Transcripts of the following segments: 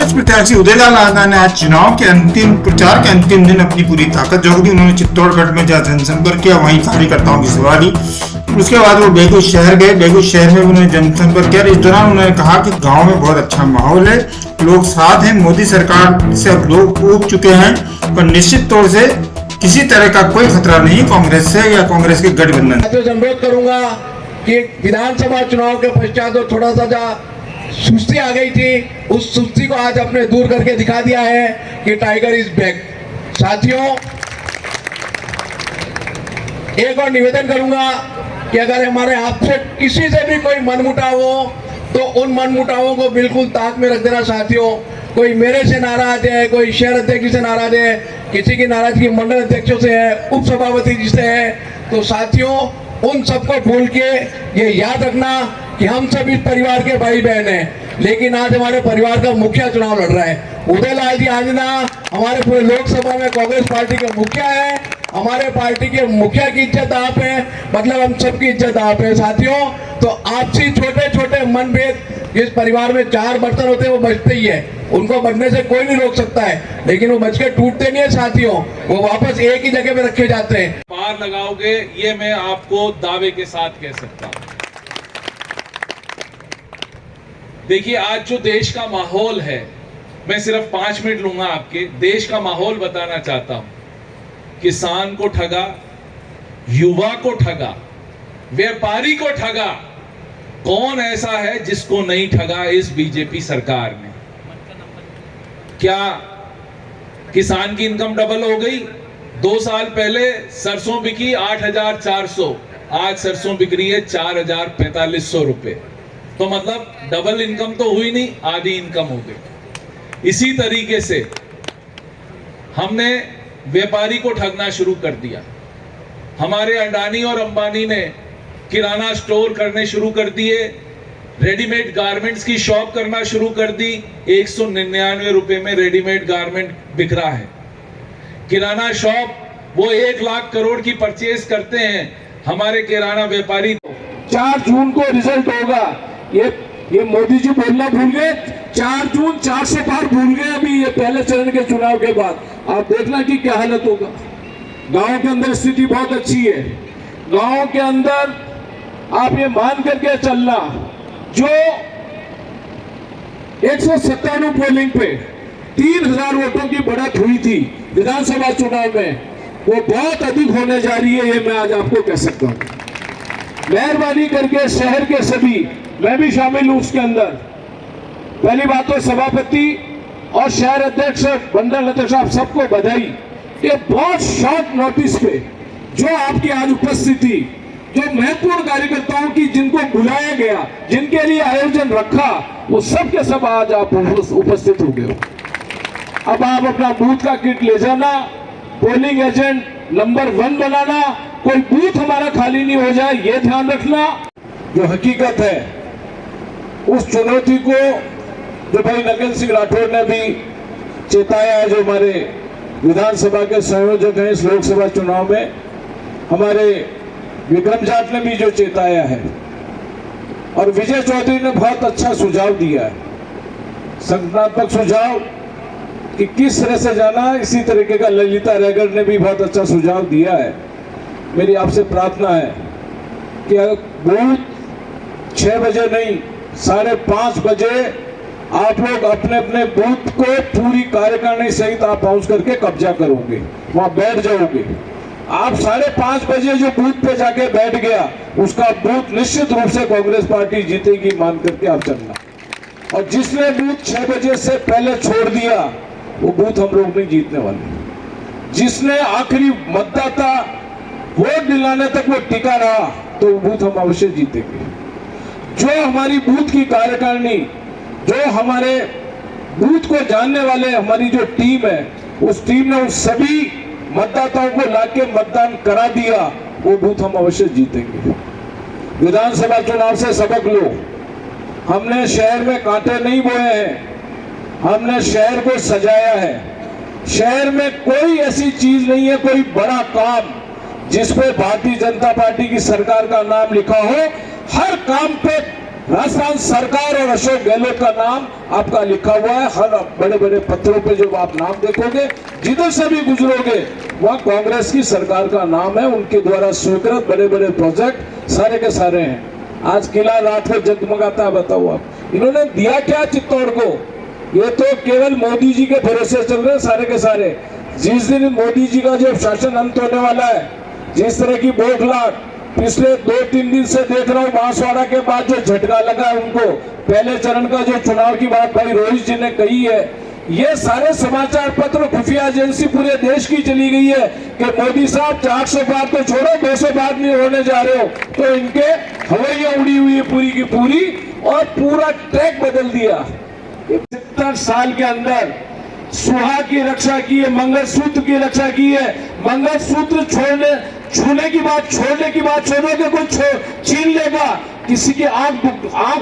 कांग्रेस प्रत्याशी उदयलाल आंजना ने आज चुनाव के अंतिम प्रचार के अंतिम दिन अपनी पूरी ताकत झोंक दी। उन्होंने चित्तौड़गढ़ में जहाँ जनसंपर्क किया, वहीं कार्यकर्ताओं की सभा ली। उसके बाद वो बेगूस शहर गए। बेगूस शहर में उन्होंने जनसंपर्क किया। इस दौरान उन्होंने कहा कि गांव में बहुत अच्छा माहौल है, लोग साथ हैं। मोदी सरकार से अब लोग ऊब चुके हैं, पर निश्चित तौर से किसी तरह का कोई खतरा नहीं कांग्रेस से या कांग्रेस के गठबंधन। अनुरोध करूंगा कि विधानसभा चुनाव के पश्चात जो थोड़ा सा सुस्ती आ गई थी, उस सुस्ती को आज अपने दूर करके दिखा दिया है कि टाइगर इज बैक। साथियों, एक और निवेदन करूंगा कि अगर हमारे आपसे किसी से भी कोई मनमुटाव हो तो उन मनमुटावों को बिल्कुल ताक में रख देना। साथियों, कोई मेरे से नाराज है, कोई शहर अध्यक्ष से नाराज है, किसी की नाराजगी मंडल अध्यक्षों से है, उप सभापति जी से है, तो साथियों उन सबको भूल के ये याद रखना कि हम सब इस परिवार के भाई बहन हैं, लेकिन आज हमारे परिवार का मुखिया चुनाव लड़ रहा है। उदयलाल जी आंजना हमारे पूरे लोकसभा में कांग्रेस पार्टी के मुखिया है। हमारे पार्टी के मुखिया की इज्जत आप है, मतलब हम सबकी इज्जत आप है। साथियों, तो आपसी छोटे छोटे मनभेद, जिस परिवार में 4 बर्तन होते हैं वो बचते ही है, उनको बढ़ने से कोई नहीं रोक सकता है, लेकिन वो बच के टूटते नहीं है। साथियों, वो वापस एक ही जगह पे रखे जाते हैं। पार लगाओगे ये मैं आपको दावे के साथ कह सकता हूं। देखिए, आज जो देश का माहौल है, मैं सिर्फ 5 मिनट लूंगा आपके देश का माहौल बताना चाहता हूं। किसान को ठगा, युवा को ठगा, व्यापारी को ठगा, कौन ऐसा है जिसको नहीं ठगा इस बीजेपी सरकार ने? क्या किसान की इनकम डबल हो गई? 2 साल पहले सरसों बिकी 8,400, आज सरसों बिक रही है 4,4500 रुपए। तो मतलब डबल इनकम तो हुई नहीं, आधी इनकम हो गई। इसी तरीके से हमने व्यापारी को ठगना शुरू कर दिया। हमारे अडानी और अंबानी ने किराना स्टोर करने शुरू कर दिए, रेडीमेड गारमेंट्स की शॉप करना शुरू कर दी। 199 रुपए में रेडीमेड गारमेंट बिक रहा है। किराना शॉप वो 1 लाख करोड़ की परचेज करते हैं हमारे किराना व्यापारी। 4 जून को रिजल्ट होगा। ये मोदी जी बोलना भूल गए। 4 जून 4 से पार भूल गए अभी ये पहले चरण के चुनाव के बाद। आप देखना कि क्या हालत होगा। गांव के अंदर स्थिति बहुत अच्छी है। गांव के अंदर आप ये मान करके चलना, जो 197 पोलिंग पे 3000 वोटों की बढ़त हुई थी विधानसभा चुनाव में, वो बहुत अधिक होने जा रही है, ये मैं आज आपको कह सकता हूं। मेहरबानी करके शहर के सभी, मैं भी शामिल हूं उसके अंदर, पहली बात तो सभापति और शहर अध्यक्ष, मंडल अध्यक्ष, आप सबको बधाई कि बहुत शॉर्ट नोटिस पे जो आपकी आज उपस्थिति, जो महत्वपूर्ण कार्यकर्ताओं की जिनको बुलाया गया, जिनके लिए आयोजन रखा, वो सब के सब आज आप उपस्थित हो गए। अब आप अपना बूथ का किट ले जाना, पोलिंग एजेंट नंबर 1 बनाना, कोई बूथ हमारा खाली नहीं हो जाए, ये ध्यान रखना। जो हकीकत है उस चुनौती को जो भाई नगेंद्र सिंह राठौर ने भी चेताया है, जो हमारे विधानसभा के संयोजक हैं इस लोकसभा चुनाव में, हमारे विक्रम जाट ने भी जो चेताया है, और विजय चौधरी ने बहुत अच्छा सुझाव दिया है, संगठनात्मक सुझाव कि किस तरह से जाना। इसी तरीके का ललिता रेगर ने भी बहुत अच्छा सुझाव दिया है। मेरी आपसे प्रार्थना है कि बूथ 6 बजे नहीं, 5:30 बजे आप लोग अपने अपने बूथ को पूरी कार्यकारिणी सहित आप पहुंच करके कब्जा करोगे, वहां बैठ जाओगे। आप 5:30 बजे जो बूथ पे जाके बैठ गया, उसका बूथ निश्चित रूप से कांग्रेस पार्टी जीतेगी मान करके आप चलना। और जिसने बूथ 6 बजे से पहले छोड़ दिया, वो बूथ हम लोग नहीं जीतने वाले। जिसने आखिरी मतदाता वोट दिलाने तक वो टिका रहा, तो वो बूथ हम अवश्य जीतेंगे। जो हमारी बूथ की कार्यकारिणी, जो हमारे बूथ को जानने वाले हमारी जो टीम है, उस टीम ने उस सभी मतदाताओं को लाके मतदान करा दिया, वो बूथ हम अवश्य जीतेंगे। विधानसभा चुनाव से सबक लो। हमने शहर में कांटे नहीं बोए हैं, हमने शहर को सजाया है। शहर में कोई ऐसी चीज नहीं है, कोई बड़ा काम जिस पे भारतीय जनता पार्टी की सरकार का नाम लिखा हो। हर काम पे राजस्थान सरकार और अशोक गहलोत का नाम आपका लिखा हुआ है हर बड़े बड़े पत्थरों पे। जो आप नाम देखोगे, जिधर से भी गुजरोगे, वहाँ कांग्रेस की सरकार का नाम है। उनके द्वारा स्वीकृत बड़े बड़े प्रोजेक्ट सारे के सारे हैं। आज किला रात में जगमगाता है, बताओ आप इन्होंने दिया क्या चित्तौड़ को? ये तो केवल मोदी जी के भरोसे चल रहे हैं सारे के सारे। जिस दिन मोदी जी का जो शासन अंत होने वाला है, जिस तरह की बौखलाहट पिछले 2-3 दिन से देख रहा हूँ, बांसवाड़ा के बाद जो झटका लगा है उनको, पहले चरण का जो चुनाव की बात भाई रोहित जी ने कही है, ये सारे समाचार पत्र खुफिया एजेंसी पूरे देश की चली गई है कि मोदी साहब 400 बार तो छोड़ो, 200 बार नहीं होने जा रहे हो, तो इनके हवाइयां उड़ी हुई है पूरी की पूरी, और पूरा ट्रैक बदल दिया। 70 साल के अंदर सुहाग की रक्षा की है, मंगलसूत्र की रक्षा की है। मंगलसूत्र छूने की बात, छोड़ने की बात छोड़ोगे, कोई छीन लेगा, किसी की आंख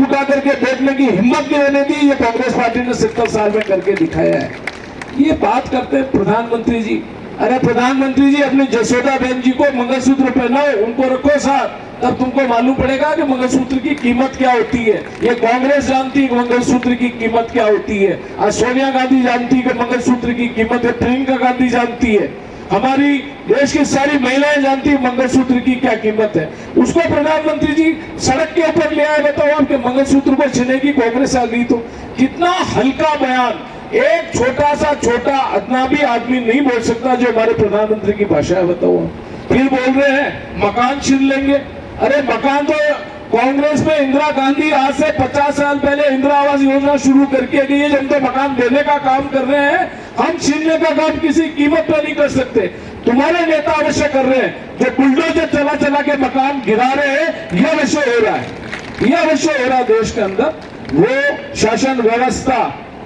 उठा करके देखने की हिम्मत नहीं रहने दी। ये कांग्रेस पार्टी ने 70 साल में करके दिखाया है। ये बात करते हैं प्रधानमंत्री जी। अरे प्रधानमंत्री जी, अपनी जसोदा बहन जी को मंगलसूत्र पहनाओ, उनको रखो साथ, तब तुमको मालूम पड़ेगा कि मंगलसूत्र की कीमत क्या होती है। ये कांग्रेस जानती है कि मंगलसूत्र की कीमत क्या होती है। आज सोनिया गांधी जानती है कि मंगलसूत्र की कीमत है, प्रियंका गांधी जानती है, हमारी देश की सारी महिलाएं जानती है मंगलसूत्र की क्या कीमत है। उसको प्रधानमंत्री जी सड़क के ऊपर ले आए, बताओ आपके मंगलसूत्र को छीने की कांग्रेस आ गई। तो कितना हल्का बयान, एक छोटा अजनबी आदमी नहीं बोल सकता जो हमारे प्रधानमंत्री की भाषा है, बताओ। फिर बोल रहे हैं मकान छीन लेंगे। अरे मकान तो कांग्रेस में इंदिरा गांधी आज से 50 साल पहले इंदिरा आवास योजना शुरू करके गई है। हम तो मकान देने का काम कर रहे हैं, हम छीनने का काम किसी कीमत पर नहीं कर सकते। तुम्हारे नेता अवश्य कर रहे हैं, जो बुलडोजर चला चला के मकान गिरा रहे हैं, यह अवश्य हो रहा है, यह अवश्य हो रहा है देश के अंदर। वो शासन व्यवस्था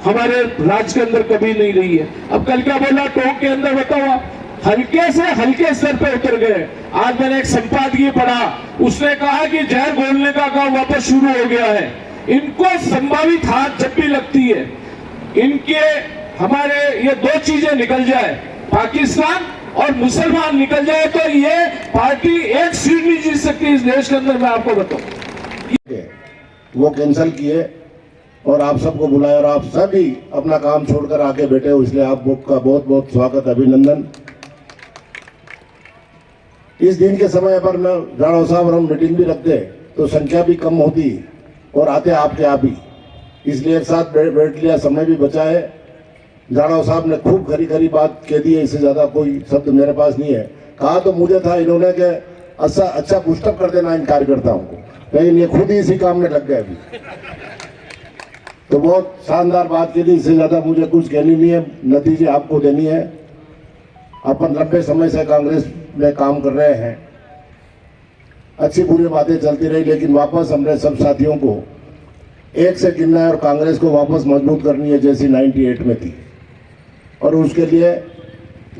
हमारे राज्य के अंदर कभी नहीं रही है। अब कल क्या बोला टोंक के अंदर, बताओ आप, हल्के से हल्के स्तर पे उतर गए। आज मैंने एक संपादकीय पढ़ा, उसने कहा कि जहर घोलने का काम वापस शुरू हो गया है। इनको संभावित हाथ जब भी लगती है, इनके हमारे ये दो चीजें निकल जाए, पाकिस्तान और मुसलमान निकल जाए, तो ये पार्टी एक सीट नहीं जीत सकती इस देश के अंदर, मैं आपको बताऊं। वो कैंसिल किए और आप सबको बुलाया, और आप सभी अपना काम छोड़कर आके बैठे हो, इसलिए आपका बहुत बहुत स्वागत, अभिनंदन। इस दिन के समय पर मैं राणा साहब और हम मीटिंग भी रखते तो संख्या भी कम होती और आते आपके आप ही, इसलिए एक साथ बैठ लिया, समय भी बचा है। राणा साहब ने खूब खरी खरी बात कह दी है, इससे ज्यादा कोई शब्द मेरे पास नहीं है। कहा तो मुझे था इन्होंने कि अच्छा पुष्टअप कर देना इन कार्यकर्ताओं को, लेकिन ये खुद ही इसी काम में लग गए अभी। तो बहुत शानदार बात की थी, इससे ज्यादा मुझे कुछ कहनी नहीं है, नतीजे आपको देनी है। अपन लंबे समय से कांग्रेस में काम कर रहे हैं, अच्छी बुरी बातें चलती रही, लेकिन वापस हमने सब साथियों को एक से गिनना है और कांग्रेस को वापस मजबूत करनी है जैसी 98 में थी। और उसके लिए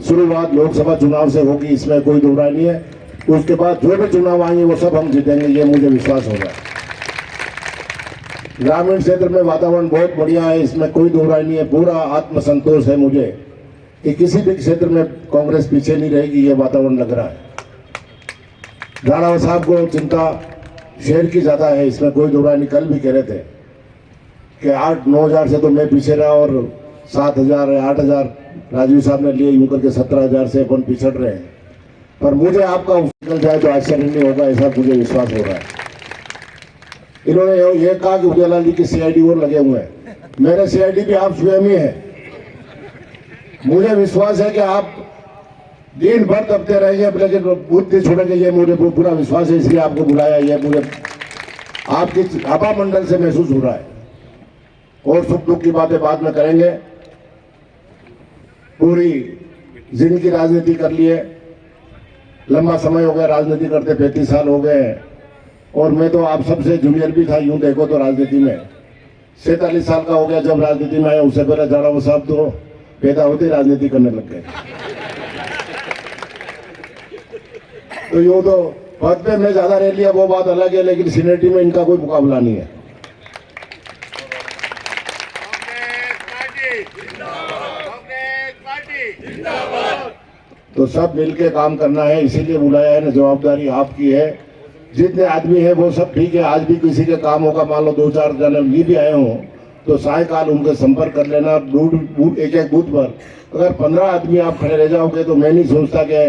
शुरुआत लोकसभा चुनाव से होगी, इसमें कोई दो राय नहीं है। उसके बाद जो भी चुनाव आएंगे वो सब हम जीतेंगे, ये मुझे विश्वास हो रहा है। ग्रामीण क्षेत्र में वातावरण बहुत बढ़िया है, इसमें कोई दो राय नहीं है। पूरा आत्मसंतोष है मुझे कि किसी भी क्षेत्र में कांग्रेस पीछे नहीं रहेगी, ये वातावरण लग रहा है। राणा साहब को चिंता शहर की ज्यादा है, इसमें कोई दो राय नहीं। कल भी कह रहे थे कि 8-9 हजार से तो मैं पीछे रहा और 7,000 या 8,000 राजीव साहब ने लिए, यूं करके 17,000 से अपन पिछड़ रहे हैं। पर मुझे आपका निकल जाए तो आश्चर्य नहीं होगा, ऐसा मुझे विश्वास हो रहा है। इन्होंने ये कहा कि उदयलाल जी की सीआईडी और लगे हुए हैं, मेरे सीआईडी भी आप स्वयं ही है। मुझे विश्वास है कि आप दिन भर दबते रहेंगे, लेकिन बुद्धि छोड़ेंगे, ये मुझे पूरा विश्वास है, इसलिए आपको बुलाया। ये मुझे आपकी आभा मंडल से महसूस हो रहा है। और सुख दुख की बातें बाद में करेंगे। पूरी जिंदगी राजनीति कर लिए, लंबा समय हो गया राजनीति करते, 35 साल हो गए। और मैं तो आप सबसे जूनियर भी था, यूं देखो तो राजनीति में 47 साल का हो गया जब राजनीति में आया। उससे पहले जाड़ा साहब तो पैदा होते राजनीति करने लग गए। तो यूं तो पद पे मैं ज्यादा रह लिया, वो बात अलग है, लेकिन सीनियरिटी में इनका कोई मुकाबला नहीं है। तो सब मिलके काम करना है, इसीलिए बुलाया है ना, जवाबदारी आपकी है। जितने आदमी हैं वो सब ठीक है। आज भी किसी के काम होगा, मान लो 2-4 जने नहीं भी आए हों तो सायकाल उनके संपर्क कर लेना। एक एक बूथ पर अगर 15 आदमी आप खड़े रह जाओगे तो मैं नहीं सोचता कि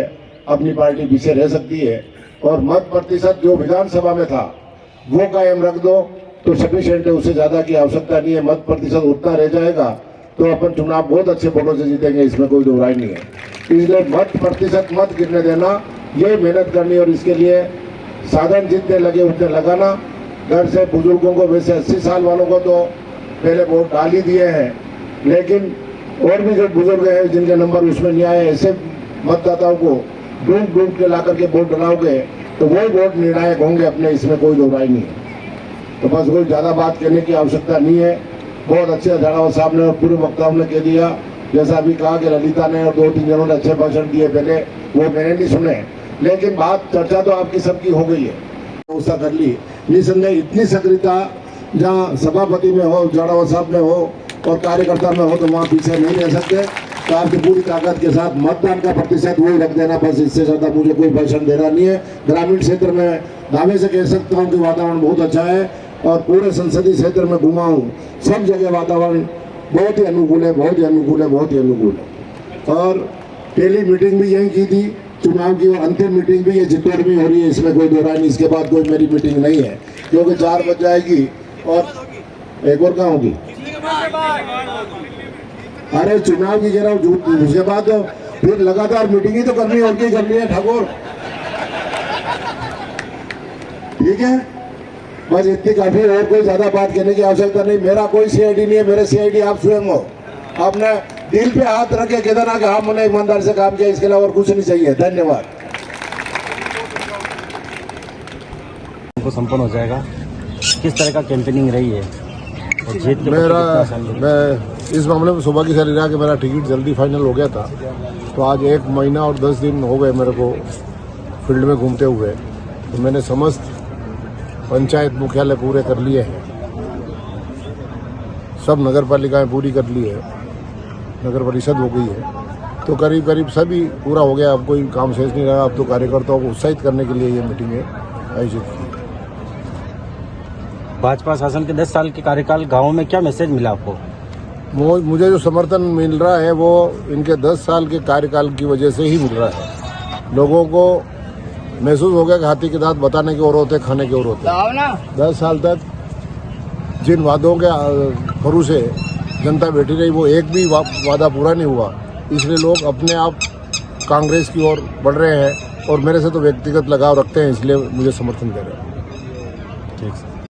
अपनी पार्टी पीछे रह सकती है। और मत प्रतिशत जो विधानसभा में था वो कायम रख दो तो सफिशिएंट है, उससे ज़्यादा की आवश्यकता नहीं है। मत प्रतिशत उतना रह जाएगा तो अपन चुनाव बहुत अच्छे वोटों से जीतेंगे, इसमें कोई दो राय नहीं है। इसलिए मत प्रतिशत मत गिरने देना, ये मेहनत करनी और इसके लिए साधन जितने लगे उतने लगाना। घर से बुजुर्गों को, वैसे 80 साल वालों को तो पहले वोट डाल ही दिए हैं, लेकिन और भी जो बुजुर्ग हैं जिनके नंबर उसमें नहीं आए, ऐसे मतदाताओं को ढूंढ ढूंढ के ला करके वोट डलाओगे तो वही वोट निर्णायक होंगे अपने, इसमें कोई दो राय नहीं है। तो बस कोई ज़्यादा बात कहने की आवश्यकता नहीं है। बहुत अच्छे झाड़ावाल साहब ने और पूर्व वक्ताओं ने कह दिया, जैसा अभी कहा कि ललिता ने और 2-3 जनों ने अच्छे भाषण दिए पहले, वो मैंने नहीं सुने, लेकिन बात चर्चा तो आपकी सबकी हो गई है, उसका कर ली। निसंदेह इतनी सक्रियता जहाँ सभापति में हो, झाड़ावाल साहब में हो और कार्यकर्ता में हो तो वहाँ पीछे नहीं रह सकते। तो आपकी पूरी ताकत के साथ मतदान का प्रतिशत वही रख देना, बस इससे ज़्यादा मुझे कोई भाषण देना नहीं है। ग्रामीण क्षेत्र में दावे से कह सकता हूँ कि वातावरण बहुत अच्छा है और पूरे संसदीय क्षेत्र में घुमा हूँ, सब जगह वातावरण बहुत ही अनुकूल है, बहुत ही अनुकूल है, बहुत ही अनुकूल है। और पहली मीटिंग भी यही की थी चुनाव की, और अंतिम मीटिंग भी ये चित्तौड़ में हो रही है, इसमें कोई दो राय नहीं। इसके बाद कोई मेरी मीटिंग नहीं है, क्योंकि 4 बज जाएगी और एक और कहाँ होगी? अरे चुनाव की कह रहा हूँ, उसके बाद तो फिर लगातार मीटिंग ही तो करनी है, और क्या करनी है ठाकुर? ठीक है, बस इतनी काफी, और कोई ज्यादा बात कहने की आवश्यकता नहीं। मेरा कोई सीआईडी नहीं है, मेरे सीआईडी आप स्वयं हो। आपने दिल पे हाथ रख के कहना कि हाँ मैंने ईमानदार से काम किया, इसके अलावा और कुछ नहीं चाहिए। धन्यवाद। को संपन्न हो जाएगा, किस तरह का कैंपेनिंग रही है और जीत के मैं इस मामले में सौभाग्य से रहा कि मेरा टिकट जल्दी फाइनल हो गया था। तो आज 1 महीना और 10 दिन हो गए मेरे को फील्ड में घूमते हुए। तो मैंने समस्त पंचायत मुख्यालय पूरे कर लिए हैं, सब नगर पालिकाएँ पूरी कर ली है, नगर परिषद हो गई है, तो करीब करीब सभी पूरा हो गया। अब कोई काम शेष नहीं रहा। अब तो कार्यकर्ताओं को उत्साहित करने के लिए ये मीटिंगें आयोजित की। भाजपा शासन के 10 साल के कार्यकाल गाँव में क्या मैसेज मिला आपको? मुझे जो समर्थन मिल रहा है वो इनके 10 साल के कार्यकाल की वजह से ही मिल रहा है। लोगों को महसूस हो गया कि हाथी के दांत बताने के और होते, खाने के और होते। 10 साल तक जिन वादों के भरोसे जनता बैठी रही, वो एक भी वादा पूरा नहीं हुआ। इसलिए लोग अपने आप कांग्रेस की ओर बढ़ रहे हैं और मेरे से तो व्यक्तिगत लगाव रखते हैं, इसलिए मुझे समर्थन दे रहे हैं। ठीक है।